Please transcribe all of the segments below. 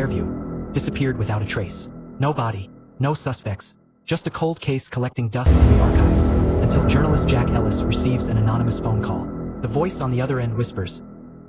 Fairview, disappeared without a trace. No body, no suspects, just a cold case collecting dust in the archives, until journalist Jack Ellis receives an anonymous phone call. The voice on the other end whispers,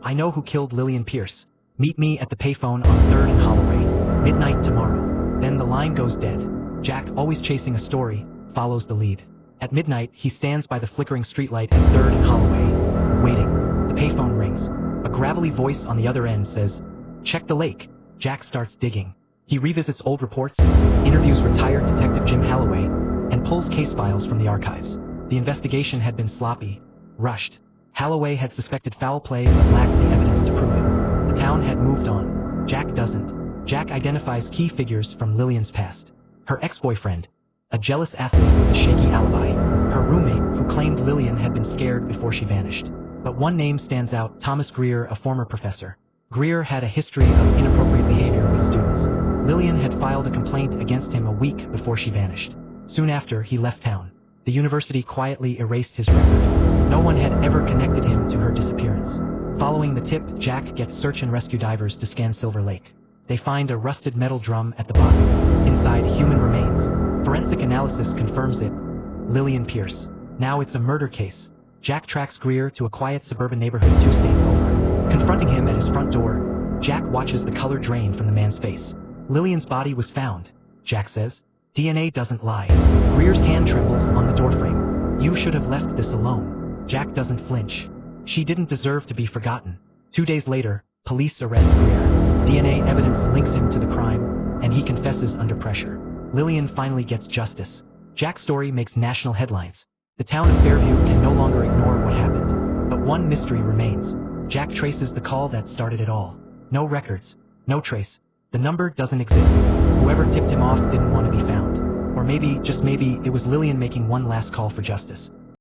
"I know who killed Lillian Pierce. Meet me at the payphone on 3rd and Holloway. Midnight tomorrow." Then the line goes dead. Jack, always chasing a story, follows the lead. At midnight, he stands by the flickering streetlight at 3rd and Holloway, waiting. The payphone rings. A gravelly voice on the other end says, "Check the lake." Jack starts digging. He revisits old reports, interviews retired Detective Jim Halloway, and pulls case files from the archives. The investigation had been sloppy, rushed. Halloway had suspected foul play but lacked the evidence to prove it. The town had moved on. Jack doesn't. Jack identifies key figures from Lillian's past. Her ex-boyfriend, a jealous athlete with a shaky alibi. Her roommate, who claimed Lillian had been scared before she vanished. But one name stands out: Thomas Greer, a former professor. Greer had a history of inappropriate behavior with students. Lillian had filed a complaint against him a week before she vanished. Soon after, he left town. The university quietly erased his record. No one had ever connected him to her disappearance. Following the tip, Jack gets search and rescue divers to scan Silver Lake. They find a rusted metal drum at the bottom. Inside, human remains. Forensic analysis confirms it. Lillian Pierce. Now it's a murder case. Jack tracks Greer to a quiet suburban neighborhood 2 states over. Confronting him at his front door, Jack watches the color drain from the man's face. Lillian's body was found, Jack says. DNA doesn't lie. Greer's hand trembles on the doorframe. "You should have left this alone." Jack doesn't flinch. She didn't deserve to be forgotten. 2 days later, police arrest Greer. DNA evidence links him to the crime, and he confesses under pressure. Lillian finally gets justice. Jack's story makes national headlines. The town of Fairview can no longer ignore what happened. But one mystery remains. Jack traces the call that started it all. No records, no trace. The number doesn't exist. Whoever tipped him off didn't want to be found. Or maybe, just maybe, it was Lillian making one last call for justice.